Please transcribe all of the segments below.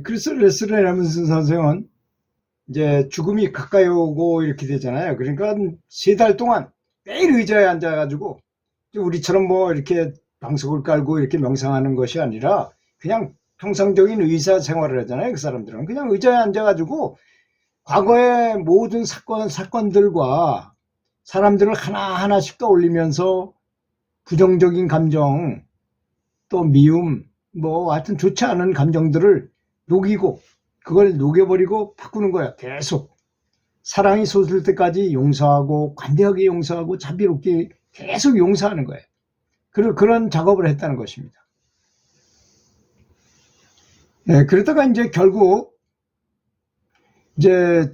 크리스 레몬슨 선생은 이제 죽음이 가까이 오고 이렇게 되잖아요. 그러니까 3달 동안 매일 의자에 앉아가지고 우리처럼 뭐 이렇게 방석을 깔고 이렇게 명상하는 것이 아니라 그냥 평상적인 의사 생활을 하잖아요. 그 사람들은 그냥 의자에 앉아가지고 과거의 모든 사건들과 사람들을 하나하나씩 떠올리면서 부정적인 감정, 또 미움, 뭐 하여튼 좋지 않은 감정들을 녹이고 그걸 녹여버리고 바꾸는 거야. 계속 사랑이 솟을 때까지 용서하고 관대하게 용서하고 자비롭게 계속 용서하는 거예요. 그런 작업을 했다는 것입니다. 네, 그러다가 이제 결국 이제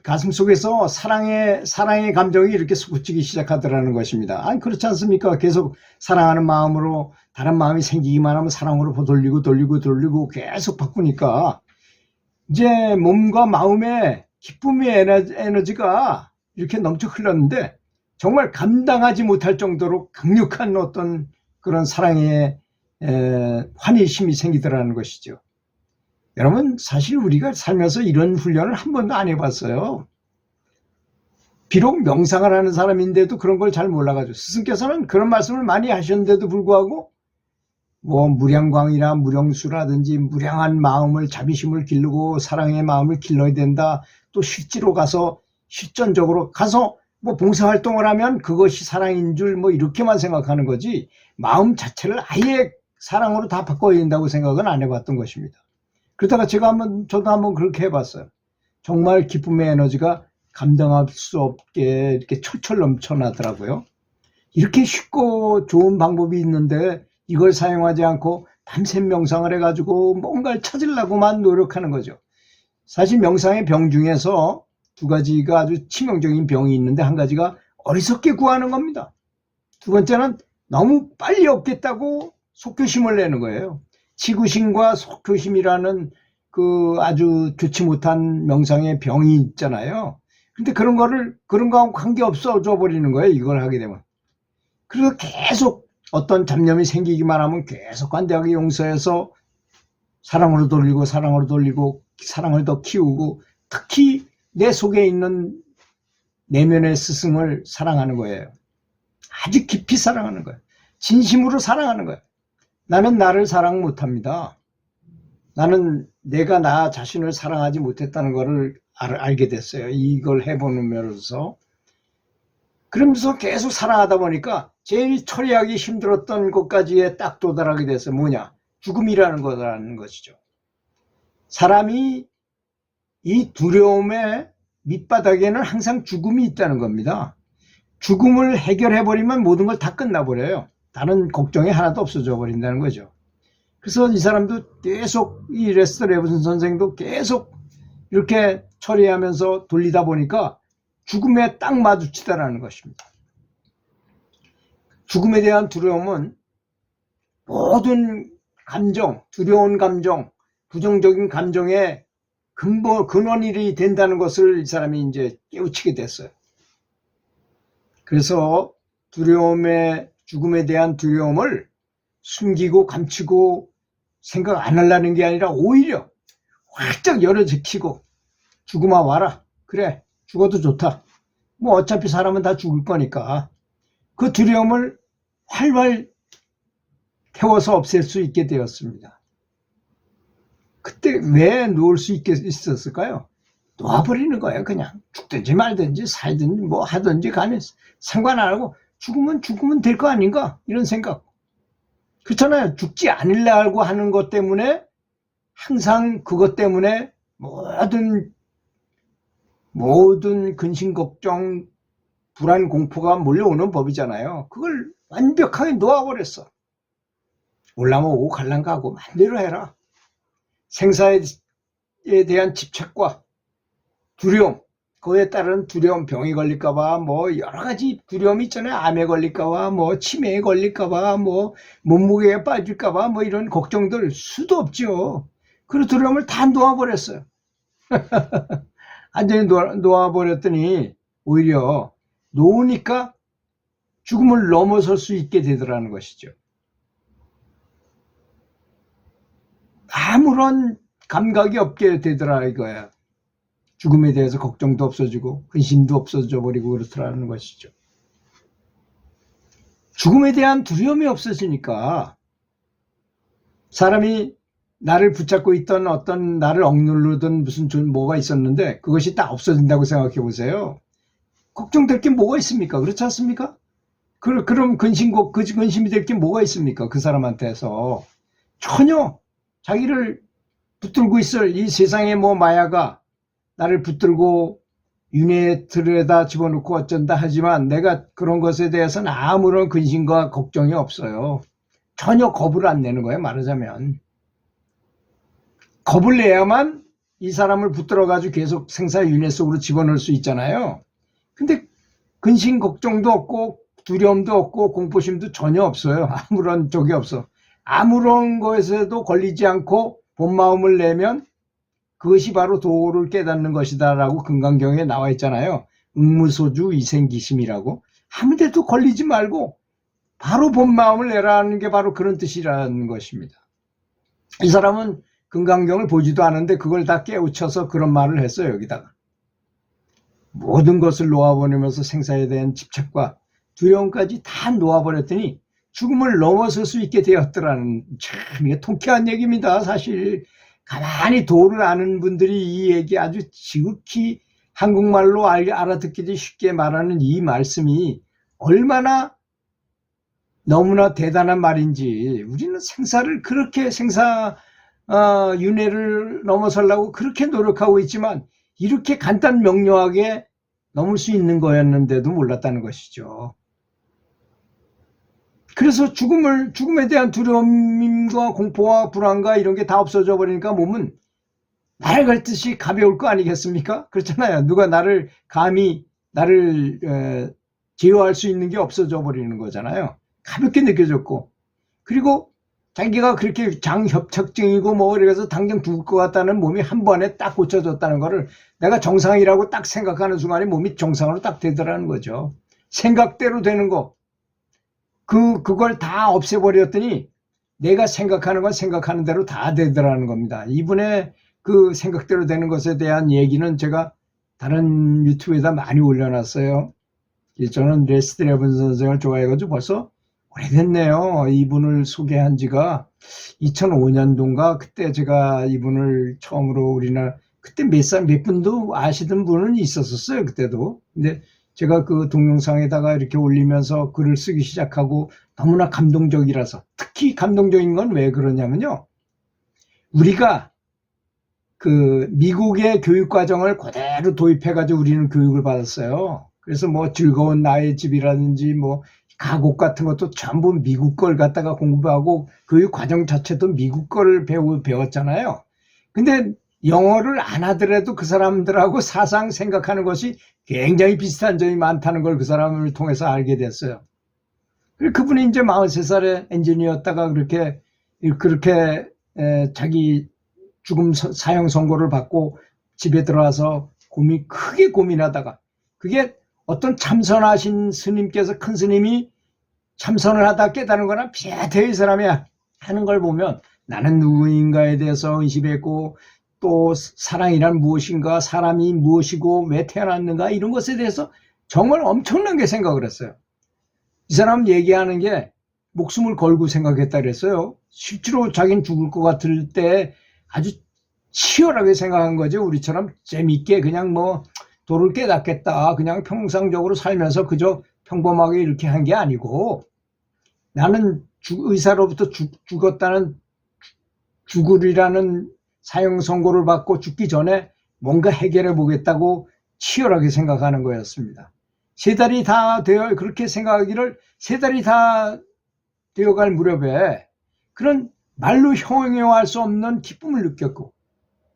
가슴 속에서 사랑의 감정이 이렇게 솟구치기 시작하더라는 것입니다. 아니, 그렇지 않습니까? 계속 사랑하는 마음으로 다른 마음이 생기기만 하면 사랑으로 돌리고 계속 바꾸니까 이제 몸과 마음에 기쁨의 에너지가 이렇게 넘쳐 흘렀는데 정말 감당하지 못할 정도로 강력한 어떤 그런 사랑의 환희심이 생기더라는 것이죠. 여러분, 사실 우리가 살면서 이런 훈련을 한 번도 안 해봤어요. 비록 명상을 하는 사람인데도 그런 걸 잘 몰라가지고 스승께서는 그런 말씀을 많이 하셨는데도 불구하고 뭐 무량광이나 무량수라든지 무량한 마음을 자비심을 기르고 사랑의 마음을 길러야 된다. 또 실지로 가서 실전적으로 가서 뭐 봉사활동을 하면 그것이 사랑인 줄 뭐 이렇게만 생각하는 거지 마음 자체를 아예 사랑으로 다 바꿔야 된다고 생각은 안 해봤던 것입니다. 그러다가 저도 한번 그렇게 해봤어요. 정말 기쁨의 에너지가 감당할 수 없게 이렇게 철철 넘쳐나더라고요. 이렇게 쉽고 좋은 방법이 있는데 이걸 사용하지 않고 밤샘 명상을 해가지고 뭔가를 찾으려고만 노력하는 거죠. 사실 명상의 병 중에서 2가지가 아주 치명적인 병이 있는데 한 가지가 어리석게 구하는 겁니다. 2번째는 너무 빨리 얻겠다고 속교심을 내는 거예요. 치구심과 속교심이라는 그 아주 좋지 못한 명상의 병이 있잖아요. 근데 그런 거하고 관계없어져 버리는 거예요. 이걸 하게 되면. 그래서 계속 어떤 잡념이 생기기만 하면 계속 관대하게 용서해서 사랑으로 돌리고 사랑을 더 키우고 특히 내 속에 있는 내면의 스승을 사랑하는 거예요. 아주 깊이 사랑하는 거예요. 진심으로 사랑하는 거예요. 나는 나를 사랑 못합니다. 나는 내가 나 자신을 사랑하지 못했다는 것을 알게 됐어요. 이걸 해보면서. 그러면서 계속 사랑하다 보니까 제일 처리하기 힘들었던 것까지에 딱 도달하게 됐어요. 뭐냐? 죽음이라는 거라는 것이죠. 사람이 이 두려움의 밑바닥에는 항상 죽음이 있다는 겁니다. 죽음을 해결해버리면 모든 걸 다 끝나버려요. 다른 걱정이 하나도 없어져 버린다는 거죠. 그래서 이 사람도 계속 이 레스터 레븐슨 선생도 계속 이렇게 처리하면서 돌리다 보니까 죽음에 딱 마주치다라는 것입니다. 죽음에 대한 두려움은 모든 감정, 두려운 감정, 부정적인 감정의 근원이 된다는 것을 이 사람이 이제 깨우치게 됐어요. 그래서 죽음에 대한 두려움을 숨기고 감추고 생각 안 하려는 게 아니라 오히려 활짝 열어제키고 죽음아 와라. 그래, 죽어도 좋다. 뭐 어차피 사람은 다 죽을 거니까 그 두려움을 활활 태워서 없앨 수 있게 되었습니다. 그때 왜 놓을 수 있었을까요? 놓아버리는 거예요. 그냥 죽든지 말든지 살든지 뭐 하든지 간에 상관 안 하고 죽으면 될 거 아닌가 이런 생각. 그렇잖아요. 죽지 않으려고 하는 것 때문에 항상 그것 때문에 모든 근심 걱정 불안 공포가 몰려오는 법이잖아요. 그걸 완벽하게 놓아버렸어. 올라면 오고 갈란 가고 마음대로 해라. 생사에 대한 집착과 두려움, 그에 따른 두려움, 병이 걸릴까봐 뭐 여러 가지 두려움이 있잖아요. 암에 걸릴까봐, 뭐 치매에 걸릴까봐, 뭐 몸무게에 빠질까봐, 뭐 이런 걱정들 수도 없죠. 그 두려움을 다 놓아버렸어요. 완전히 놓아버렸더니 오히려 놓으니까 죽음을 넘어설 수 있게 되더라는 것이죠. 아무런 감각이 없게 되더라 이거야. 죽음에 대해서 걱정도 없어지고 근심도 없어져 버리고 그렇더라는 것이죠. 죽음에 대한 두려움이 없어지니까 사람이 나를 붙잡고 있던 어떤 나를 억누르던 무슨 뭐가 있었는데 그것이 다 없어진다고 생각해 보세요. 걱정될 게 뭐가 있습니까? 그렇지 않습니까? 그럼 근심이 될 게 뭐가 있습니까? 그 사람한테서 전혀 자기를 붙들고 있을 이 세상의 뭐 마야가 나를 붙들고 윤회 틀에다 집어넣고 어쩐다 하지만 내가 그런 것에 대해서는 아무런 근심과 걱정이 없어요. 전혀 겁을 안 내는 거예요. 말하자면 겁을 내야만 이 사람을 붙들어가지고 계속 생사윤회 속으로 집어넣을 수 있잖아요. 근데 근심 걱정도 없고 두려움도 없고 공포심도 전혀 없어요. 아무런 적이 없어. 아무런 것에도 걸리지 않고 본 마음을 내면 그것이 바로 도를 깨닫는 것이다 라고 금강경에 나와 있잖아요. 응무소주 이생기심이라고. 아무 데도 걸리지 말고 바로 본 마음을 내라는 게 바로 그런 뜻이라는 것입니다. 이 사람은 금강경을 보지도 않은데 그걸 다 깨우쳐서 그런 말을 했어요. 여기다가 모든 것을 놓아버리면서 생사에 대한 집착과 두려움까지 다 놓아버렸더니 죽음을 넘어설 수 있게 되었더라는, 참 이게 통쾌한 얘기입니다. 사실 가만히 도를 아는 분들이 이 얘기 아주 지극히 한국말로 알아듣기도 쉽게 말하는 이 말씀이 얼마나 너무나 대단한 말인지. 우리는 생사를 그렇게 윤회를 넘어서려고 그렇게 노력하고 있지만 이렇게 간단 명료하게 넘을 수 있는 거였는데도 몰랐다는 것이죠. 그래서 죽음에 대한 두려움과 공포와 불안과 이런 게 다 없어져 버리니까 몸은 날 걸듯이 가벼울 거 아니겠습니까? 그렇잖아요. 누가 감히 나를 제어할 수 있는 게 없어져 버리는 거잖아요. 가볍게 느껴졌고, 그리고 자기가 그렇게 장협착증이고 뭐 이래서 당장 죽을 것 같다는 몸이 한 번에 딱 고쳐졌다는 거를 내가 정상이라고 딱 생각하는 순간에 몸이 정상으로 딱 되더라는 거죠. 생각대로 되는 거. 그걸 다 없애버렸더니 내가 생각하는 건 생각하는 대로 다 되더라는 겁니다. 이분의 그 생각대로 되는 것에 대한 얘기는 제가 다른 유튜브에다 많이 올려놨어요. 저는 레스 드레븐 선생을 좋아해가지고 벌써 오래됐네요. 이분을 소개한 지가 2005년도인가 그때 제가 이분을 처음으로 우리나라 그때 몇 분도 아시던 분은 있었어요. 그때도. 근데 제가 그 동영상에다가 이렇게 올리면서 글을 쓰기 시작하고 너무나 감동적이라서, 특히 감동적인 건 왜 그러냐면요. 우리가 그 미국의 교육과정을 그대로 도입해가지고 우리는 교육을 받았어요. 그래서 뭐 즐거운 나의 집이라든지 뭐 가곡 같은 것도 전부 미국 걸 갖다가 공부하고 교육 과정 자체도 미국 걸 배웠잖아요. 근데 영어를 안 하더라도 그 사람들하고 사상 생각하는 것이 굉장히 비슷한 점이 많다는 걸 그 사람을 통해서 알게 됐어요. 그분이 이제 43살에 엔지니어였다가 그렇게 자기 죽음 사형 선고를 받고 집에 들어와서 크게 고민하다가, 그게 어떤 참선하신 스님께서, 큰 스님이 참선을 하다 깨달은 거나 비슷해요. 이 사람이 하는 걸 보면 나는 누구인가에 대해서 의심했고, 또 사랑이란 무엇인가, 사람이 무엇이고 왜 태어났는가, 이런 것에 대해서 정말 엄청나게 생각을 했어요. 이 사람 얘기하는 게 목숨을 걸고 생각했다 그랬어요. 실제로 자기는 죽을 것 같을 때 아주 치열하게 생각한 거죠. 우리처럼 재밌게 그냥 뭐 도를 깨닫겠다, 그냥 평상적으로 살면서 그저 평범하게 이렇게 한 게 아니고, 나는 의사로부터 죽었다는, 죽으리라는 사형 선고를 받고 죽기 전에 뭔가 해결해 보겠다고 치열하게 생각하는 거였습니다. 그렇게 생각하기를 3달이 다 되어갈 무렵에 그런 말로 형용할 수 없는 기쁨을 느꼈고,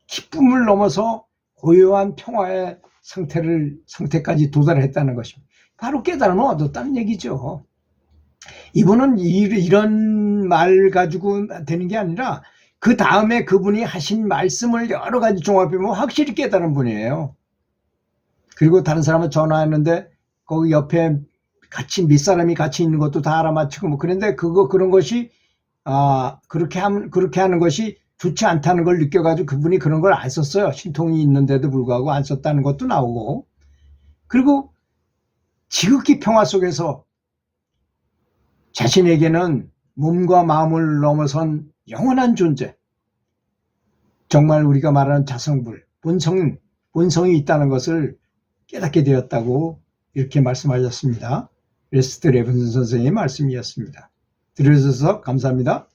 기쁨을 넘어서 고요한 평화의 상태까지 도달했다는 것입니다. 바로 깨달음을 얻었다는 얘기죠. 이분은 이런 말 가지고 되는 게 아니라 그 다음에 그분이 하신 말씀을 여러 가지 종합해보면 확실히 깨달은 분이에요. 그리고 다른 사람은 전화했는데 거기 옆에 몇 사람이 같이 있는 것도 다 알아맞히고 뭐 그런데 그런 것이 그렇게 하는 것이 좋지 않다는 걸 느껴가지고 그분이 그런 걸 안 썼어요. 신통이 있는데도 불구하고 안 썼다는 것도 나오고, 그리고 지극히 평화 속에서 자신에게는 몸과 마음을 넘어선 영원한 존재, 정말 우리가 말하는 자성불, 본성이 있다는 것을 깨닫게 되었다고 이렇게 말씀하셨습니다. 레스트 레븐슨 선생님의 말씀이었습니다. 들어주셔서 감사합니다.